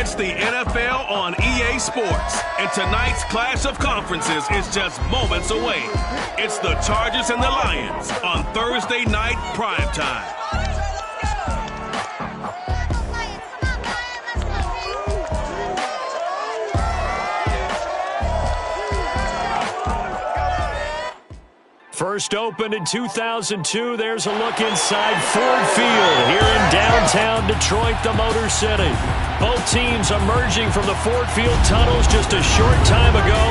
It's the NFL on EA Sports, and tonight's clash of conferences is just moments away. It's the Chargers and the Lions on Thursday night primetime. First opened in 2002, there's a look inside Ford Field here in downtown Detroit, the Motor City. Both teams emerging from the Ford Field tunnels just a short time ago.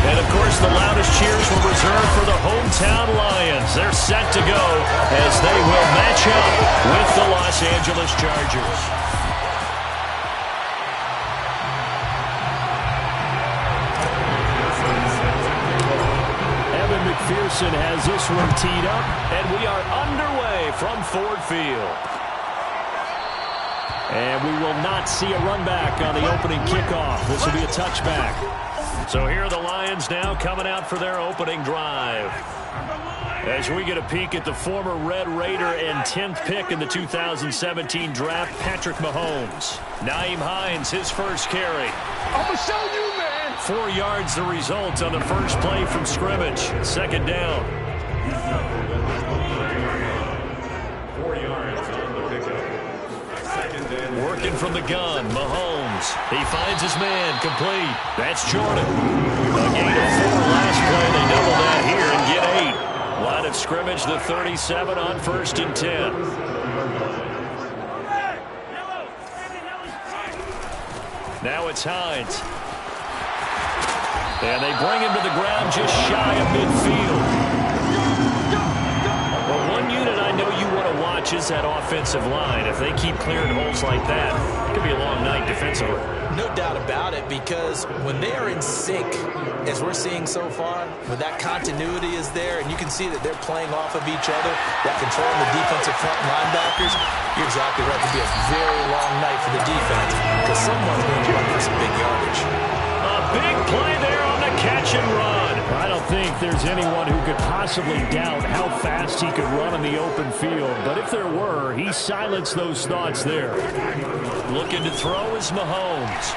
And, of course, the loudest cheers were reserved for the hometown Lions. They're set to go as they will match up with the Los Angeles Chargers. McPherson has this one teed up, and we are underway from Ford Field. And we will not see a run back on the opening kickoff. This will be a touchback. So here are the Lions now coming out for their opening drive. As we get a peek at the former Red Raider and 10th pick in the 2017 draft, Patrick Mahomes. Nyheim Hines, his first carry. I'm going to show you, man. 4 yards the result on the first play from scrimmage. Second down. 4 yards on the pickup. Second down. Working from the gun, Mahomes. He finds his man, complete. That's Jordan. A gain of 4 last play. They double that here and get 8. Line of scrimmage, the 37 on 1st and 10. Now it's Hines. And they bring him to the ground just shy of midfield. Well, one unit I know you want to watch is that offensive line. If they keep clearing holes like that, it could be a long night defensively. No doubt about it, because when they are in sync, as we're seeing so far, when that continuity is there, and you can see that they're playing off of each other, that controlling the defensive front linebackers, you're exactly right. It could be a very long night for the defense, because someone's going to run for some big yardage. A big play there on the catch and run. I don't think there's anyone who could possibly doubt how fast he could run in the open field. But if there were, he silenced those thoughts there. Looking to throw is Mahomes.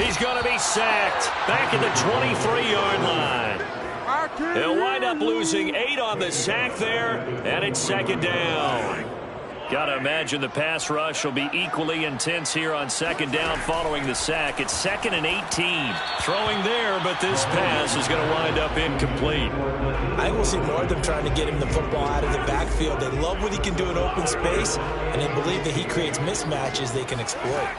He's going to be sacked back at the 23-yard line. He'll wind up losing 8 on the sack there, and it's second down. Got to imagine the pass rush will be equally intense here on second down following the sack. It's 2nd and 18. Throwing there, but this pass is going to wind up incomplete. I think we'll see more of them trying to get him the football out of the backfield. They love what he can do in open space, and they believe that he creates mismatches they can exploit.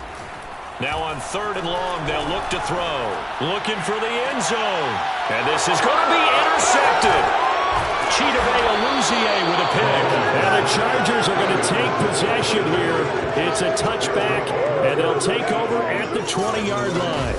Now on 3rd and long, they'll look to throw. Looking for the end zone. And this is going to be intercepted. Chidobe with a pick. And the Chargers are going to take possession here. It's a touchback, and they'll take over at the 20-yard line.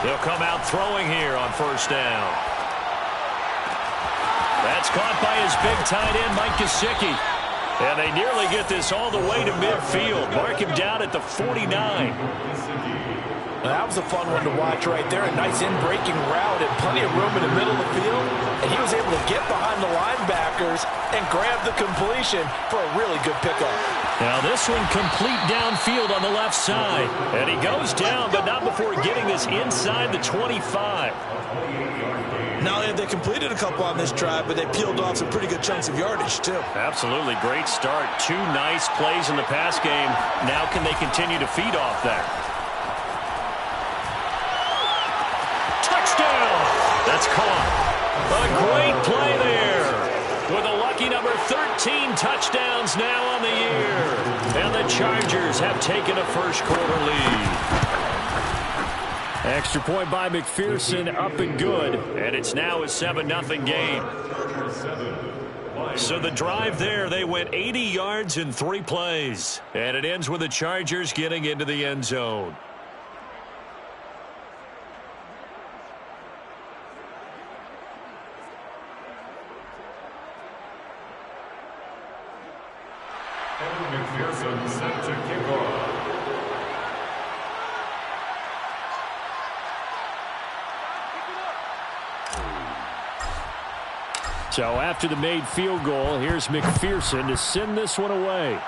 They'll come out throwing here on 1st down. That's caught by his big tight end, Mike Gesicki. And they nearly get this all the way to midfield. Mark him down at the 49. Well, that was a fun one to watch right there. A nice in-breaking route and plenty of room in the middle of the field. And he was able to get behind the linebackers and grab the completion for a really good pickup. Now this one complete downfield on the left side. And he goes down, but not before getting this inside the 25. Not only have they completed a couple on this drive, but they peeled off some pretty good chunks of yardage, too. Absolutely. Great start. 2 nice plays in the pass game. Now can they continue to feed off that? Touchdown! That's caught. A great play there. With a lucky number 13 touchdowns now on the year. And the Chargers have taken a first-quarter lead. Extra point by McPherson, up and good. And it's now a 7-0 game. So the drive there, they went 80 yards in 3 plays. And it ends with the Chargers getting into the end zone. McPherson set to kick off. So after the made field goal, here's McPherson to send this one away.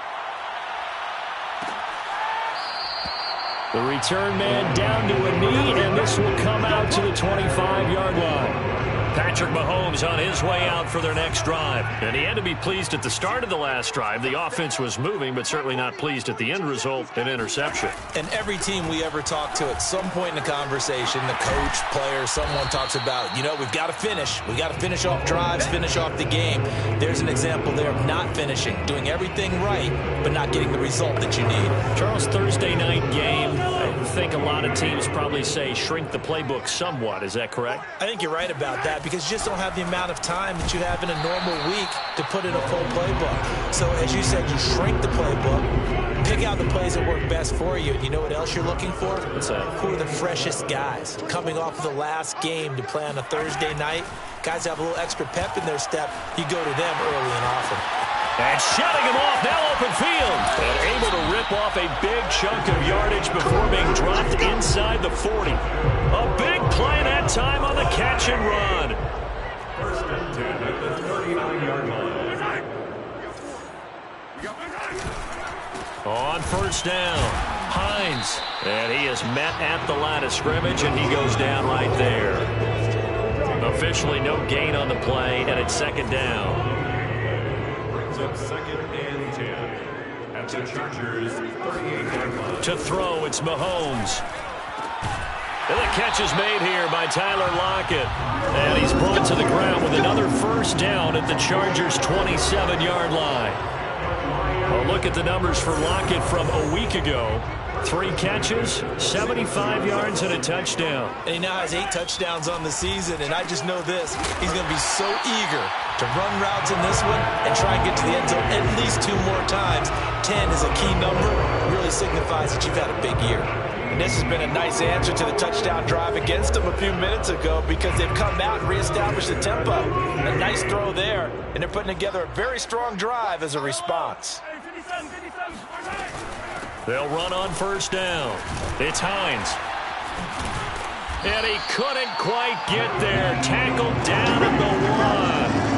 The return man down to a knee, and this will come out to the 25-yard line. Patrick Mahomes on his way out for their next drive. And he had to be pleased at the start of the last drive. The offense was moving, but certainly not pleased at the end result, an interception. And every team we ever talk to at some point in the conversation, the coach, player, someone talks about, you know, we've got to finish. We've got to finish off drives, finish off the game. There's an example there of not finishing, doing everything right, but not getting the result that you need. Charles, Thursday night game, I think a lot of teams probably say shrink the playbook somewhat. Is that correct? I think you're right about that, because you just don't have the amount of time that you have in a normal week to put in a full playbook. So as you said, you shrink the playbook, pick out the plays that work best for you. And you know what else you're looking for? What's that? Who are the freshest guys coming off of the last game to play on a Thursday night? Guys have a little extra pep in their step. You go to them early and often. And shutting him off, now open field. And able to rip off a big chunk of yardage before being dropped inside the 40. A big play that time on the catch and run. First and 10 at the 39-yard line. On first down, Hines. And he is met at the line of scrimmage, and he goes down right there. Officially no gain on the play, and it's second down. Up second and 10 at the Chargers 38-yard line. To throw, it's Mahomes. And the catch is made here by Tyler Lockett. And he's brought to the ground with another first down at the Chargers 27-yard line. Well, look at the numbers for Lockett from a week ago. 3 catches, 75 yards, and a touchdown. And he now has 8 touchdowns on the season, and I just know this. He's going to be so eager to run routes in this one and try and get to the end zone at least 2 more times. 10 is a key number. Really signifies that you've had a big year. And this has been a nice answer to the touchdown drive against them a few minutes ago, because they've come out and reestablished the tempo. A nice throw there, and they're putting together a very strong drive as a response. They'll run on first down. It's Hines. And he couldn't quite get there. Tackled down at the 1.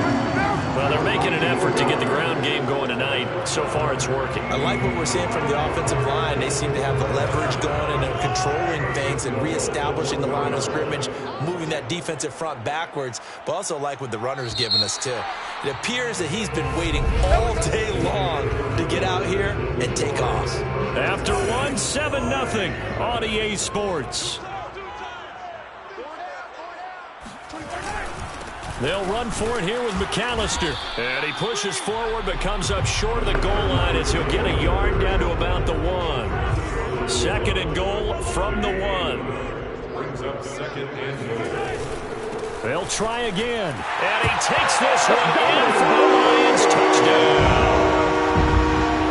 Well, they're making an effort to get the ground game going tonight. So far, it's working. I like what we're seeing from the offensive line. They seem to have the leverage going, and they're controlling things and reestablishing the line of scrimmage, moving that defensive front backwards, but also like what the runner's giving us, too. It appears that he's been waiting all day long to get out here and take off. After 1, 7-0 on EA Sports. They'll run for it here with McAllister. And he pushes forward but comes up short of the goal line as he'll get a yard down to about the 1. Second and goal from the 1. Brings up second and goal. They'll try again. And he takes this one in for the Lions. Touchdown.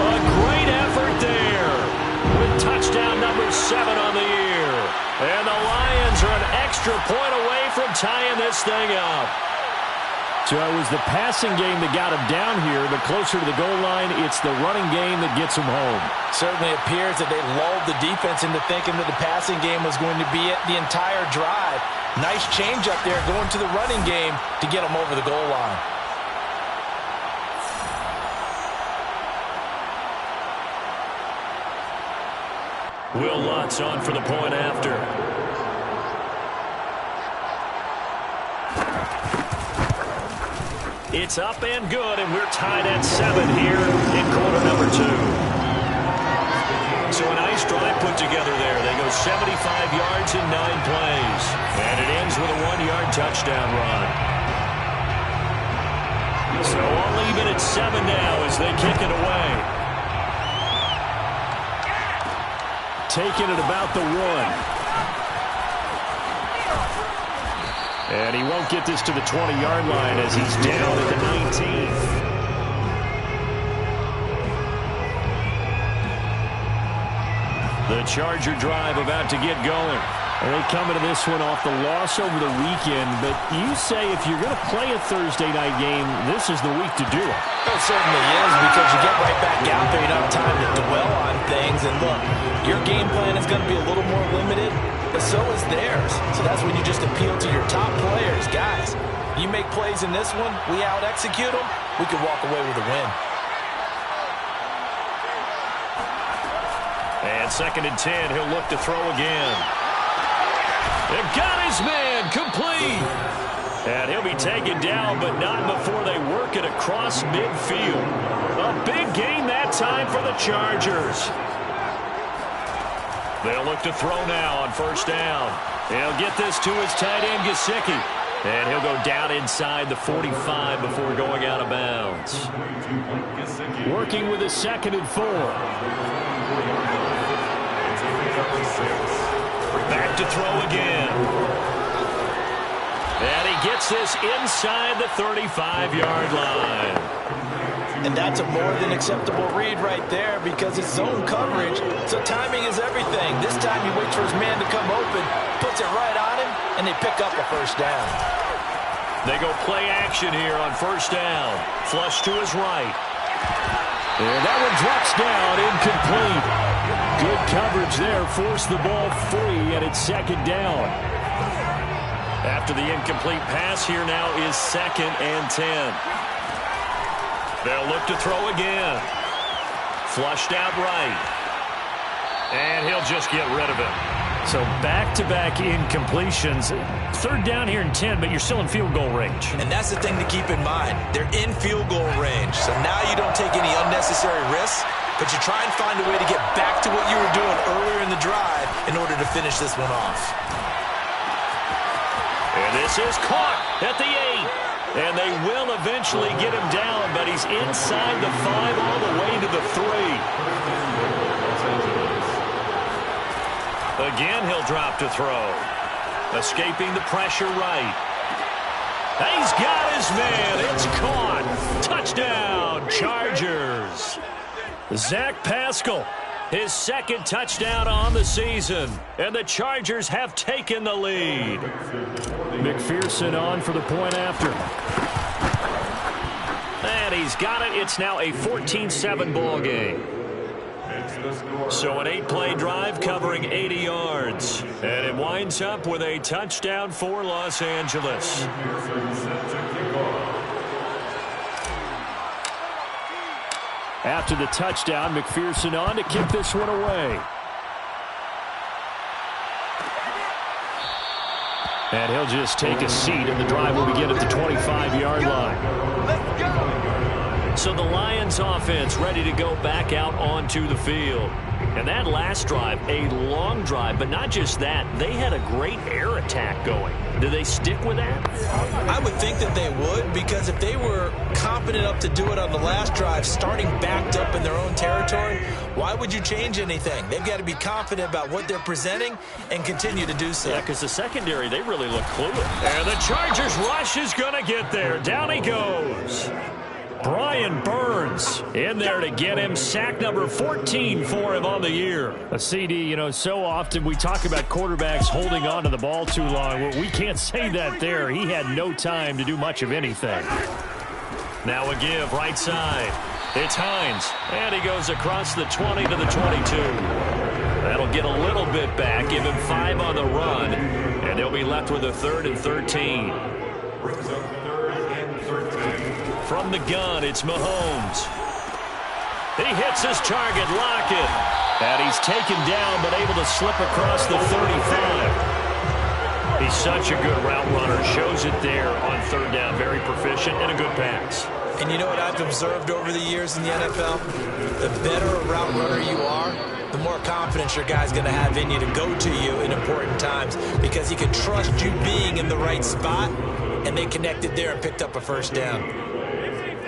A great effort there with touchdown number 7 on the year. And the Lions are an extra point away from tying this thing up. So it was the passing game that got him down here, but closer to the goal line, it's the running game that gets him home. Certainly appears that they lulled the defense into thinking that the passing game was going to be it the entire drive. Nice change up there going to the running game to get him over the goal line. Will Lutz on for the point after. It's up and good, and we're tied at 7 here in quarter number 2. So a nice drive put together there. They go 75 yards in 9 plays. And it ends with a 1-yard touchdown run. So all even at 7 now as they kick it away. Taking it about the 1. And he won't get this to the 20-yard line as he's down at the 19. The Charger drive about to get going. And they come into this one off the loss over the weekend. But you say if you're going to play a Thursday night game, this is the week to do it. It certainly is, because you get right back out there. You don't have time to dwell on things. And look, your game plan is going to be a little more limited, but so is theirs. So that's when you just appeal to your top players. Guys, You make plays in this one, we out-execute them, we could walk away with a win. And 2nd and 10, he'll look to throw again. They've got his man complete. And he'll be taken down, but not before they work it across midfield. A big gain that time for the Chargers. They'll look to throw now on 1st down. He'll get this to his tight end, Gesicki. And he'll go down inside the 45 before going out of bounds. Working with a 2nd and 4. Back to throw again. And he gets this inside the 35-yard line. And that's a more than acceptable read right there because it's zone coverage, so timing is everything. This time he waits for his man to come open, puts it right on him, and they pick up a 1st down. They go play action here on 1st down. Flush to his right. And that one drops down, incomplete. Good coverage there, forced the ball free, and it's 2nd down. After the incomplete pass, here now is 2nd and 10. They'll look to throw again. Flushed out right. And he'll just get rid of it. So back-to-back incompletions. 3rd down here and 10, but you're still in field goal range. And that's the thing to keep in mind. They're in field goal range. So now you don't take any unnecessary risks, but you try and find a way to get back to what you were doing earlier in the drive in order to finish this one off. And this is caught at the 8. And they will eventually get him down, but he's inside the 5 all the way to the 3. Again, he'll drop to throw. Escaping the pressure right. He's got his man. It's caught. Touchdown, Chargers. Zach Pascal, his 2nd touchdown on the season. And the Chargers have taken the lead. McPherson on for the point after. And he's got it. It's now a 14-7 ball game. So an 8-play drive covering 80 yards. And it winds up with a touchdown for Los Angeles. After the touchdown, McPherson on to kick this one away. And he'll just take a seat, and the drive will begin at the 25-yard line. Let's go. So the Lions offense ready to go back out onto the field. And that last drive, a long drive, but not just that. They had a great air attack going. Do they stick with that? I would think that they would, because if they were confident enough to do it on the last drive, starting backed up in their own territory, why would you change anything? They've got to be confident about what they're presenting and continue to do so. Yeah, because the secondary, they really look clueless. And the Chargers rush is going to get there. Down he goes. Brian Burns in there to get him. Sack number 14 for him on the year. A CD, you know, so often we talk about quarterbacks holding on to the ball too long. Well, we can't say that there. He had no time to do much of anything. Now a give, right side. It's Hines, and he goes across the 20 to the 22. That'll get a little bit back, give him 5 on the run, and they'll be left with a 3rd and 13. From the gun, it's Mahomes. He hits his target, Lockett. And he's taken down, but able to slip across the 35. He's such a good route runner. Shows it there on 3rd down. Very proficient and a good pass. And you know what I've observed over the years in the NFL? The better a route runner you are, the more confidence your guy's going to have in you to go to you in important times, because he can trust you being in the right spot, and they connected there and picked up a 1st down.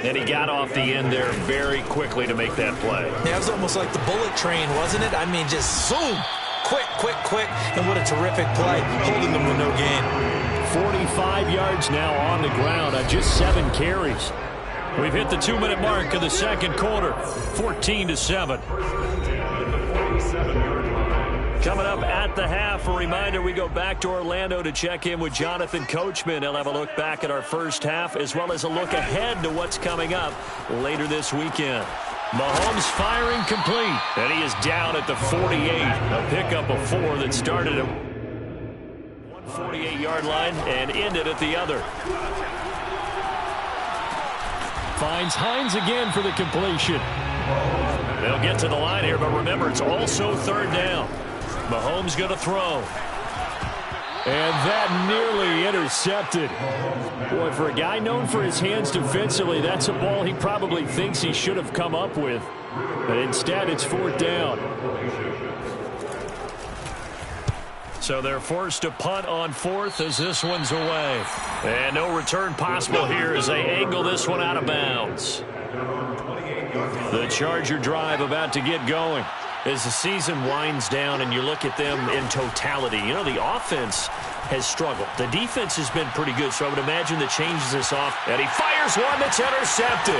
And he got off the end there very quickly to make that play. Yeah, it was almost like the bullet train, wasn't it? I mean, just zoom, quick, quick, quick, and what a terrific play, holding them with no gain. 45 yards now on the ground on just 7 carries. We've hit the 2-minute mark of the 2nd quarter, 14-7. Coming up at the half, a reminder, we go back to Orlando to check in with Jonathan Coachman. He'll have a look back at our first half, as well as a look ahead to what's coming up later this weekend. Mahomes firing complete, and he is down at the 48. A pickup of 4 that started at 148-yard line and ended at the other. Finds Hines again for the completion. They'll get to the line here, but remember, it's also third down. Mahomes going to throw. And that nearly intercepted. Boy, for a guy known for his hands defensively, that's a ball he probably thinks he should have come up with. But instead, it's fourth down. So they're forced to punt on fourth as this one's away. And no return possible here as they angle this one out of bounds. The Charger drive about to get going. As the season winds down and you look at them in totality, you know, the offense has struggled. The defense has been pretty good, so I would imagine that changes this off. And he fires one that's intercepted.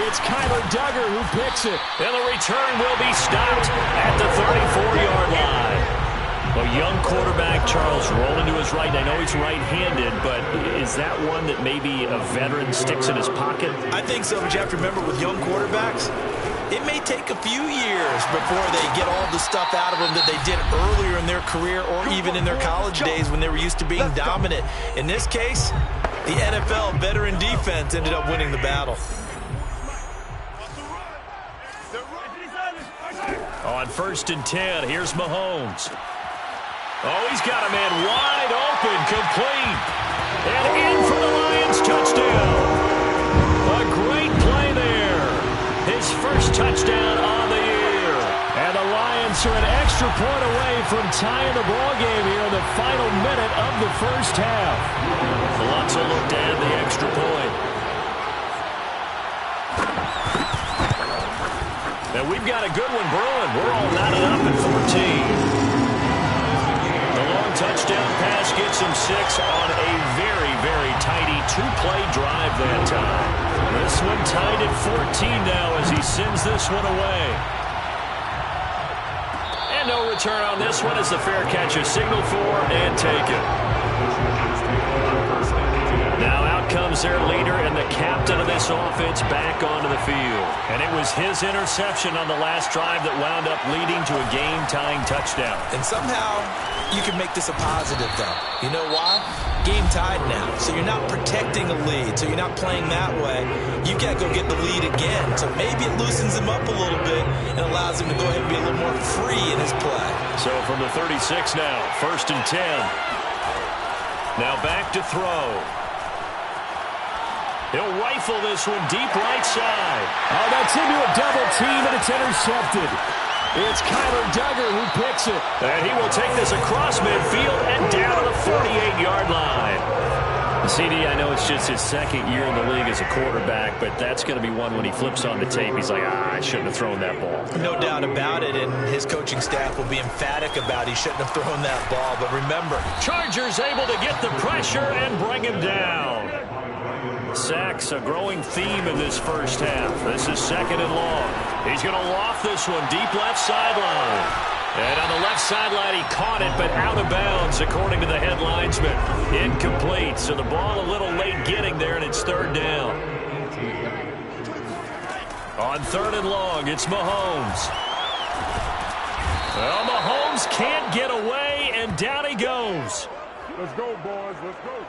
It's Kyler Duggar who picks it. And the return will be stopped at the 34-yard line. A young quarterback, Charles, rolling to his right. I know he's right-handed, but is that one that maybe a veteran sticks in his pocket? I think so, but you have to remember with young quarterbacks, it may take a few years before they get all the stuff out of them that they did earlier in their career or even in their college days when they were used to being dominant. In this case, the NFL veteran defense ended up winning the battle. On 1st and 10, here's Mahomes. Oh, he's got a man wide open, complete. And in for the Lions touchdown. A great play there. His first touchdown on the year. And the Lions are an extra point away from tying the ball game here in the final minute of the first half. Alonso looked to add the extra point. And we've got a good one brewing. We're all knotted up at 14. Touchdown pass gets him 6 on a very, very tidy two-play drive that time. This one tied at 14 now as he sends this one away. And no return on this one as the fair catch is signaled for and taken. Now out comes their leader and the captain of this offense back onto the field. And it was his interception on the last drive that wound up leading to a game-tying touchdown. And somehow you can make this a positive, though. You know why? Game tied now, so you're not protecting a lead, so you're not playing that way. You got to go get the lead again, so maybe it loosens him up a little bit and allows him to go ahead and be a little more free in his play. So from the 36 now, 1st and 10. Now back to throw. He'll rifle this one deep right side. Oh, that's into a double team, and it's intercepted. It's Kyler Duggar who picks it. And he will take this across midfield and down to the 48-yard line. CD, I know it's just his second year in the league as a quarterback, but that's going to be one when he flips on the tape. He's like, I shouldn't have thrown that ball. No doubt about it, and his coaching staff will be emphatic about he shouldn't have thrown that ball. But remember, Chargers able to get the pressure and bring him down. Sacks, a growing theme in this first half. This is 2nd and long. He's going to loft this one deep left sideline. And on the left sideline, he caught it, but out of bounds, according to the head linesman. Incomplete, so the ball a little late getting there, and it's 3rd down. On 3rd and long, it's Mahomes. Well, Mahomes can't get away, and down he goes. Let's go, boys. Let's go.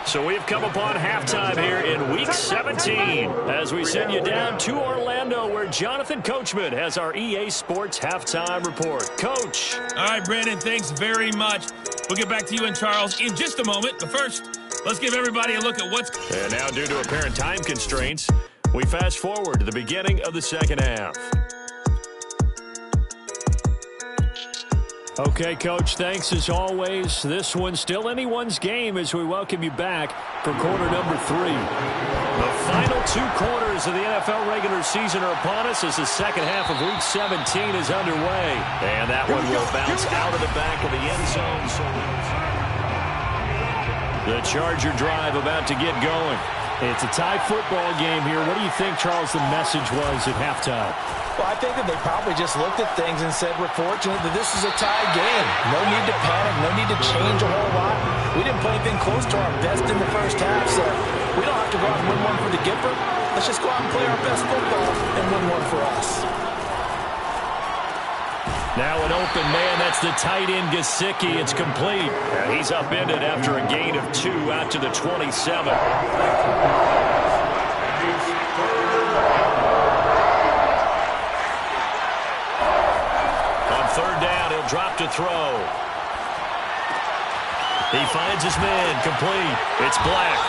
So we've come upon halftime here in Week 17 as we send you down to Orlando where Jonathan Coachman has our EA Sports Halftime Report. Coach. All right, Brandon, thanks very much. We'll get back to you and Charles in just a moment. But first, let's give everybody a look at what's... And now, due to apparent time constraints, we fast forward to the beginning of the second half. Okay, Coach, thanks as always. This one's still anyone's game as we welcome you back for quarter number 3. The final 2 quarters of the NFL regular season are upon us as the second half of Week 17 is underway. And that one will bounce out of the back of the end zone. So the Charger drive about to get going. It's a tie football game here. What do you think, Charles, the message was at halftime? Well, I think that they probably just looked at things and said, we're fortunate that this is a tie game. No need to panic. No need to change a whole lot. We didn't play anything close to our best in the first half, so we don't have to go out and win one for the Gipper. Let's just go out and play our best football and win one for us. Now an open man. That's the tight end, Gesicki. It's complete. And he's upended after a gain of 2 out to the 27. On third down, he'll drop to throw. He finds his man. Complete. It's Black.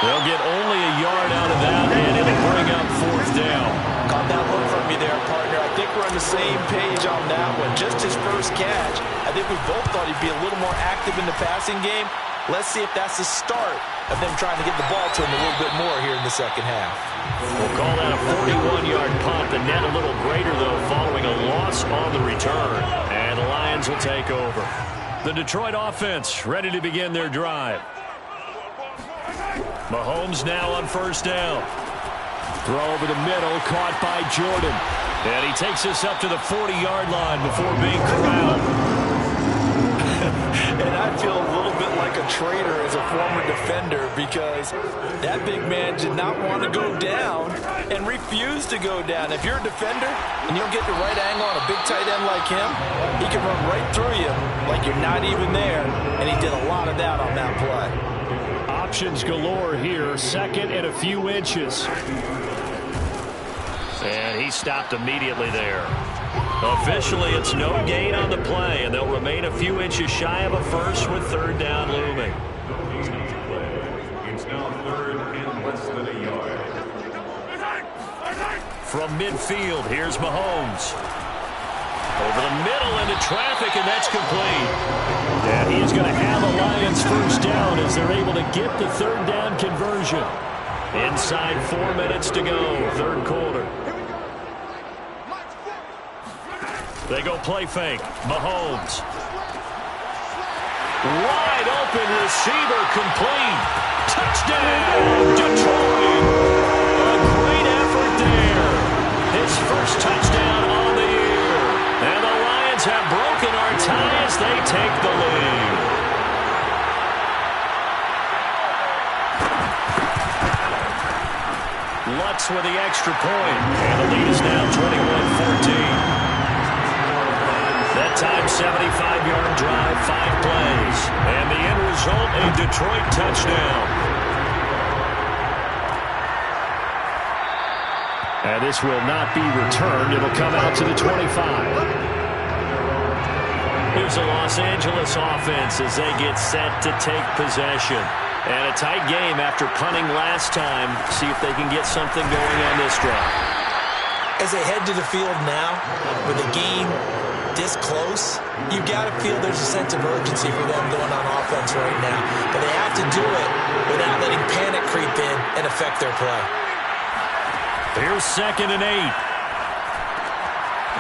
They'll get only a yard out of that, and it'll bring up fourth down. Got that look from me there, partner. I think we're on the same page on that one. Just his first catch. I think we both thought he'd be a little more active in the passing game. Let's see if that's the start of them trying to get the ball to him a little bit more here in the second half. We'll call that a 41-yard punt. The net a little greater, though, following a loss on the return. And the Lions will take over. The Detroit offense ready to begin their drive. Mahomes now on first down. Throw over the middle, caught by Jordan. And he takes us up to the 40-yard line before being corralled. And I feel a little bit like a traitor as a former defender because that big man did not want to go down and refused to go down. If you're a defender and you don't get the right angle on a big tight end like him, he can run right through you like you're not even there, and he did a lot of that on that play. Options galore here, second and a few inches. And he stopped immediately there. Officially, it's no gain on the play, and they'll remain a few inches shy of a first with third down looming. It's now third and less than a yard. From midfield, here's Mahomes. Over the middle into traffic, and that's complete. And he's going to have a Lions first down as they're able to get the third down conversion. Inside 4 minutes to go, third quarter. They go play fake. Mahomes. Wide open receiver complete. Touchdown, Detroit. A great effort there. His first touchdown on the year. And the Lions have broken our tie as they take the lead. Lutz with the extra point. And the lead is now 21-14. That time, 75-yard drive, 5 plays. And the end result, a Detroit touchdown. And this will not be returned. It'll come out to the 25. Here's the Los Angeles offense as they get set to take possession. And a tight game after punting last time. See if they can get something going on this drive. As they head to the field now, with the game this close, you've got to feel there's a sense of urgency for them going on offense right now. But they have to do it without letting panic creep in and affect their play. Here's 2nd and 8.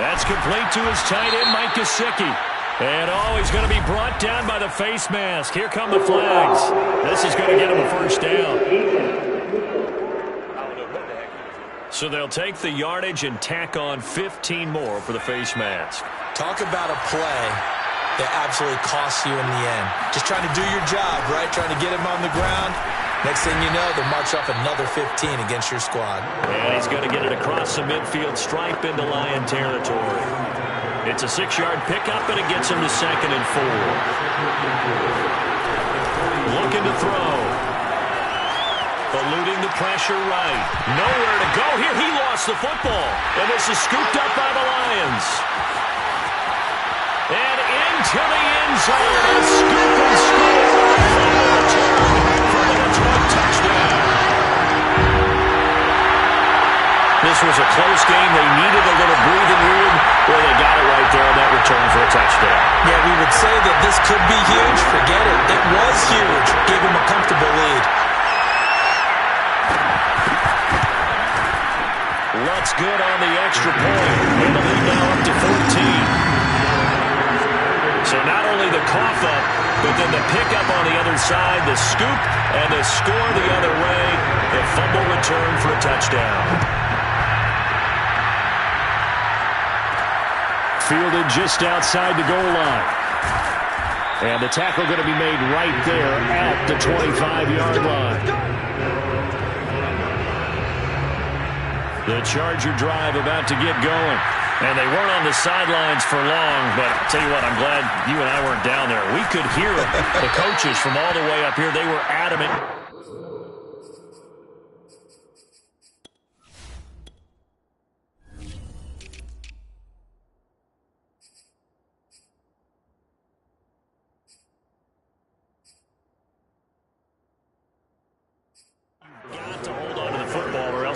That's complete to his tight end, Mike Gesicki. And he's going to be brought down by the face mask. Here come the flags. This is going to get him a first down. So they'll take the yardage and tack on 15 more for the face mask. Talk about a play that absolutely costs you in the end. Just trying to do your job, right? Trying to get him on the ground. Next thing you know, they'll march off another 15 against your squad. And he's going to get it across the midfield stripe into Lion territory. It's a 6-yard pickup, and it gets him to 2nd and 4. Looking to throw. Eluding the pressure right. Nowhere to go here. He lost the football. And this is scooped up by the Lions. And into the end zone. A scoop and score. For the Detroit touchdown. This was a close game. They needed a little breathing room. Well, they got it right there on that return for a touchdown. Yeah, we would say that this could be huge. Forget it. It was huge. Gave him a comfortable lead. Lutz good on the extra point. And the lead now up to 14. So not only the cough up, but then the pickup on the other side, the scoop, and the score the other way. The fumble return for a touchdown. Fielded just outside the goal line. And the tackle going to be made right there at the 25-yard line. The Charger drive about to get going. And they weren't on the sidelines for long, but I'll tell you what, I'm glad you and I weren't down there. We could hear the coaches from all the way up here. They were adamant.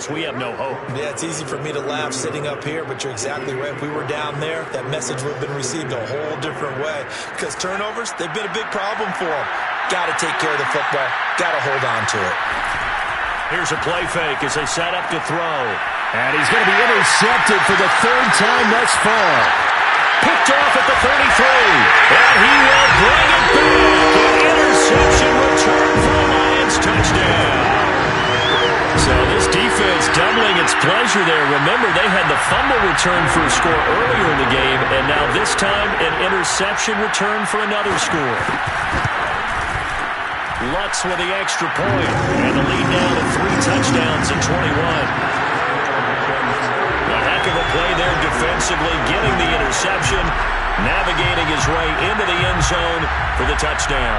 We have no hope. Yeah, it's easy for me to laugh sitting up here, but you're exactly right. If we were down there, that message would have been received a whole different way. Because turnovers, they've been a big problem for them. Got to take care of the football. Got to hold on to it. Here's a play fake as they set up to throw. And he's going to be intercepted for the third time thus far. Picked off at the 33. And he will bring it back. An interception return for a Lions touchdown. So this defense doubling its pleasure there. Remember, they had the fumble return for a score earlier in the game, and now this time an interception return for another score. Lutz with the extra point, and the lead now to 3 touchdowns in 21. A heck of a play there defensively, getting the interception, navigating his way into the end zone for the touchdown.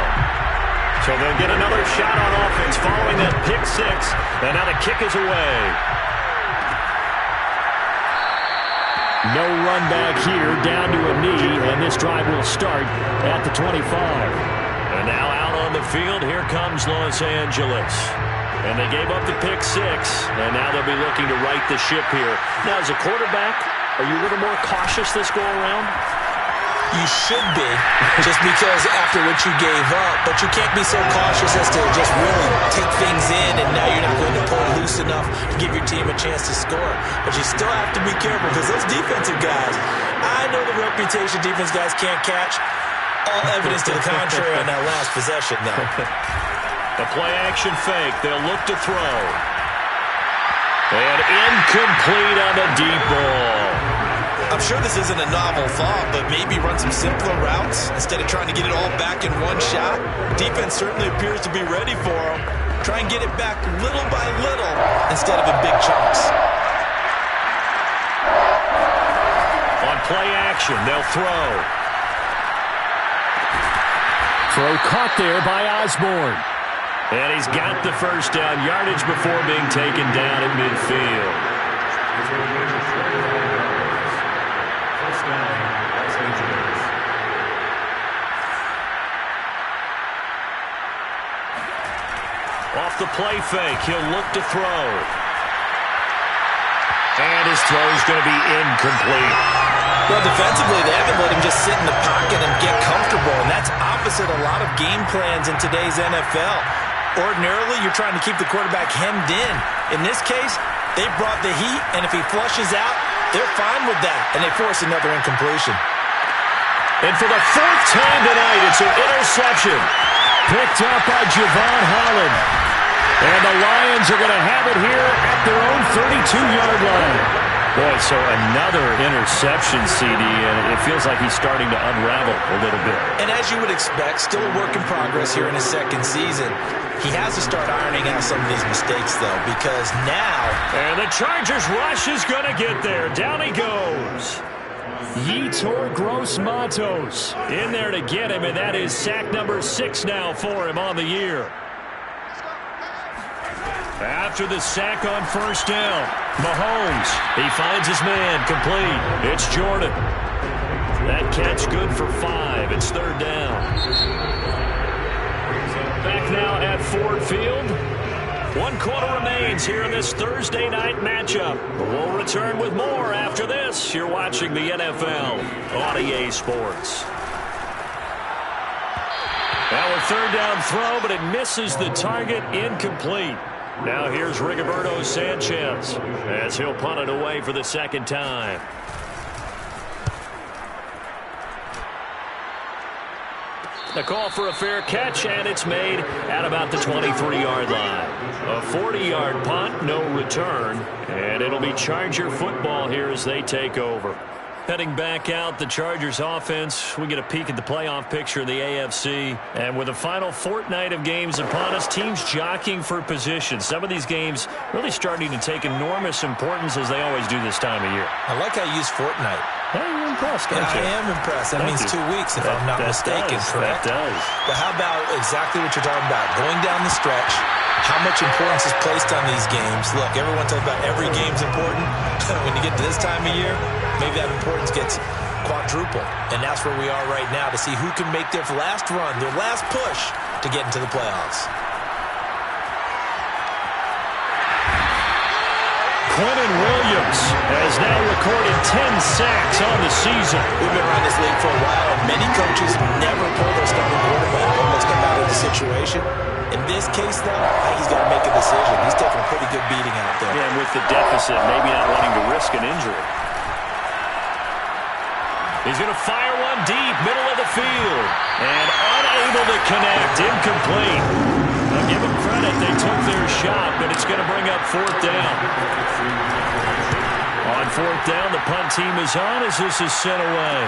So they'll get another shot on offense following that pick 6. And now the kick is away. No run back here, down to a knee, and this drive will start at the 25. And now out on the field, here comes Los Angeles. And they gave up the pick 6, and now they'll be looking to right the ship here. Now, as a quarterback, are you a little more cautious this go around? You should be, just because after what you gave up, but you can't be so cautious as to just really take things in, and now you're not going to pull loose enough to give your team a chance to score. But you still have to be careful, because those defensive guys, I know the reputation defense guys can't catch. All evidence to the contrary on that last possession now. The play-action fake, they'll look to throw. And incomplete on the deep ball. I'm sure this isn't a novel thought, but maybe run some simpler routes instead of trying to get it all back in one shot. Defense certainly appears to be ready for them. Try and get it back little by little instead of in big chunks. On play action, they'll throw. Throw caught there by Osborne. And he's got the first down yardage before being taken down at midfield. Off the play fake, he'll look to throw. And his throw's going to be incomplete. Well, defensively, they haven't let him just sit in the pocket and get comfortable, and that's opposite a lot of game plans in today's NFL. Ordinarily, you're trying to keep the quarterback hemmed in. In this case, they brought the heat, and if he flushes out, they're fine with that, and they force another incompletion. And for the 4th time tonight, it's an interception. Picked up by Javon Holland. And the Lions are going to have it here at their own 32-yard line. Boy, so another interception, CD, and it feels like he's starting to unravel a little bit. And as you would expect, still a work in progress here in his second season. He has to start ironing out some of these mistakes, though, because now... And the Chargers rush is going to get there. Down he goes. Yetur Gross-Matos in there to get him, and that is sack number 6 now for him on the year. After the sack on first down, Mahomes, he finds his man, complete. It's Jordan. That catch good for 5. It's 3rd down. Back now at Ford Field. 1 quarter remains here in this Thursday night matchup. We'll return with more after this. You're watching the NFL on EA Sports. Now a 3rd down throw, but it misses the target, incomplete. Now here's Rigoberto Sanchez as he'll punt it away for the 2nd time. The call for a fair catch, and it's made at about the 23-yard line. A 40-yard punt, no return, and it'll be Charger football here as they take over. Heading back out, the Chargers offense. We get a peek at the playoff picture of the AFC. And with the final fortnight of games upon us, teams jockeying for position. Some of these games really starting to take enormous importance as they always do this time of year. I like how you use fortnight. Hey, you're impressed, don't you? I am impressed. That means 2 weeks, if I'm not mistaken, correct? That does. But how about exactly what you're talking about? Going down the stretch, how much importance is placed on these games. Look, everyone talks about every game's important. When you get to this time of year, maybe that importance gets quadruple. And that's where we are right now to see who can make their last run, their last push to get into the playoffs. Quentin Williams has now recorded 10 sacks on the season. We've been around this league for a while, and many coaches never pull their starting quarterback almost no matter the situation. In this case, though, I think he's got to make a decision. He's taking a pretty good beating out there. Yeah, and with the deficit, maybe not wanting to risk an injury. He's going to fire one deep, middle of the field, and unable to connect, incomplete. I'll give them credit, they took their shot, but it's going to bring up 4th down. On 4th down, the punt team is on as this is sent away.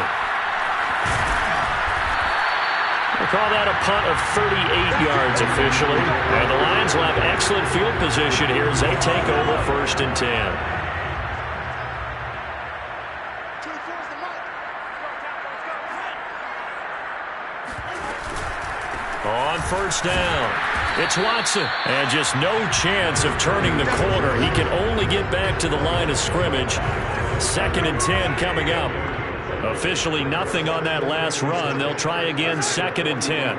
We'll call that a punt of 38 yards officially. And the Lions will have excellent field position here as they take over 1st and 10. On 1st down, it's Watson. And just no chance of turning the corner. He can only get back to the line of scrimmage. 2nd and 10 coming up. Officially nothing on that last run. They'll try again 2nd and 10.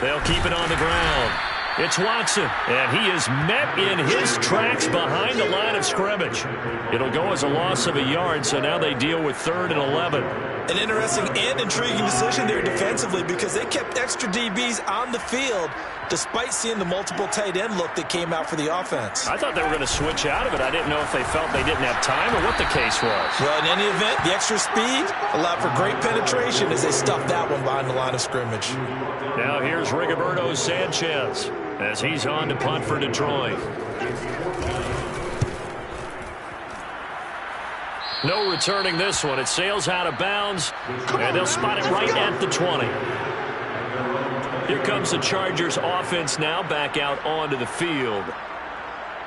They'll keep it on the ground. It's Watson, and he is met in his tracks behind the line of scrimmage. It'll go as a loss of a yard, so now they deal with 3rd and 11. An interesting and intriguing decision there defensively because they kept extra DBs on the field despite seeing the multiple tight end look that came out for the offense. I thought they were going to switch out of it. I didn't know if they felt they didn't have time or what the case was. Well, in any event, the extra speed allowed for great penetration as they stuffed that one behind the line of scrimmage. Now here's Rigoberto Sanchez as he's on to punt for Detroit. No returning this one. It sails out of bounds, and they'll spot it right at the 20. Here comes the Chargers offense now back out onto the field.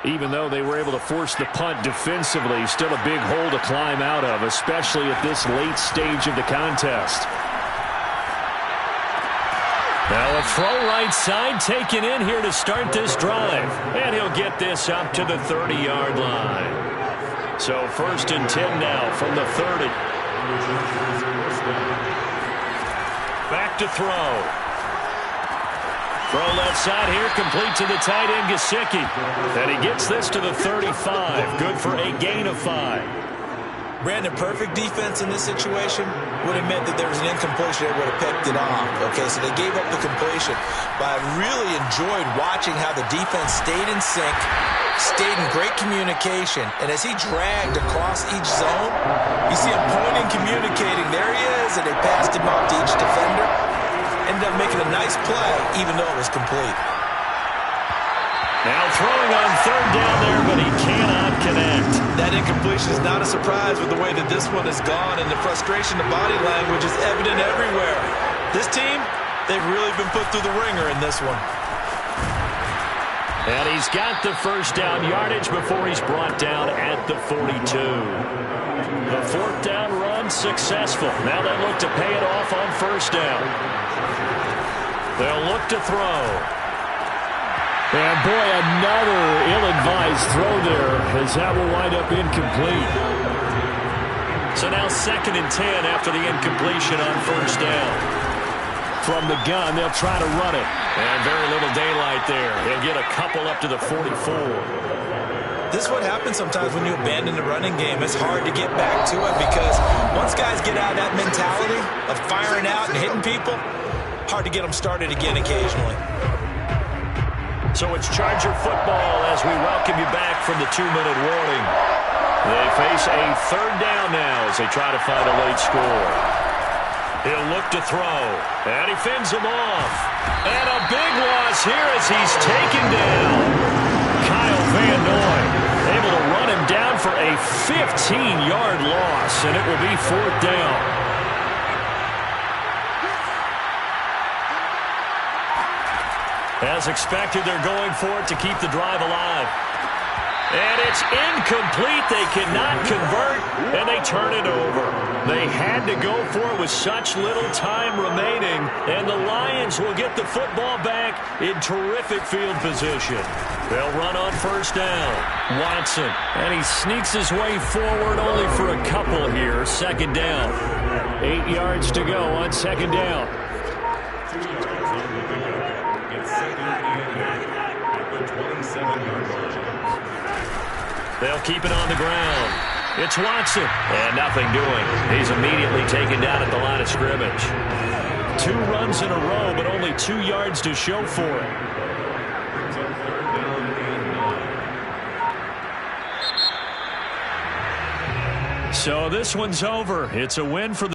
Even though they were able to force the punt defensively, still a big hole to climb out of, especially at this late stage of the contest. Now a throw right side taken in here to start this drive. And he'll get this up to the 30-yard line. So 1st and 10 now from the 30. Back to throw. Throw left side here, complete to the tight end, Gesicki. And he gets this to the 35. Good for a gain of 5. Brandon, perfect defense in this situation would have meant that there was an incompletion that would have picked it off. Okay, so they gave up the completion. But I really enjoyed watching how the defense stayed in sync, stayed in great communication, and as he dragged across each zone, you see him pointing, communicating. There he is, and they passed him off to each defender. Ended up making a nice play, even though it was complete. Now throwing on 3rd down there, but he cannot connect. That incompletion is not a surprise with the way that this one has gone, and the frustration, the body language is evident everywhere. This team, they've really been put through the ringer in this one. And he's got the 1st down yardage before he's brought down at the 42. The 4th down run successful. Now they look to pay it off on 1st down. They'll look to throw. And boy, another ill-advised throw there as that will wind up incomplete. So now 2nd and 10 after the incompletion on 1st down. From the gun, they'll try to run it. And very little daylight there. He'll get a couple up to the 44. This is what happens sometimes when you abandon the running game. It's hard to get back to it because once guys get out of that mentality of firing out and hitting people, hard to get them started again occasionally. So it's Charger football as we welcome you back from the 2-minute warning. They face a 3rd down now as they try to find a late score. He'll look to throw, and he fends him off. And a big loss here as he's taken down. Kyle Van Noy able to run him down for a 15-yard loss, and it will be 4th down. As expected, they're going for it to keep the drive alive. And it's incomplete. They cannot convert, and they turn it over. They had to go for it with such little time remaining, and the Lions will get the football back in terrific field position. They'll run on 1st down. Watson, and he sneaks his way forward only for a couple here. 2nd down. 8 yards to go on 2nd down. 2 yards on the pickup. It's 2nd and 8 at the 27-yard line. They'll keep it on the ground. It's Watson. And nothing doing. He's immediately taken down at the line of scrimmage. 2 runs in a row, but only 2 yards to show for it. Brings up 3rd down and 9. So this one's over. It's a win for the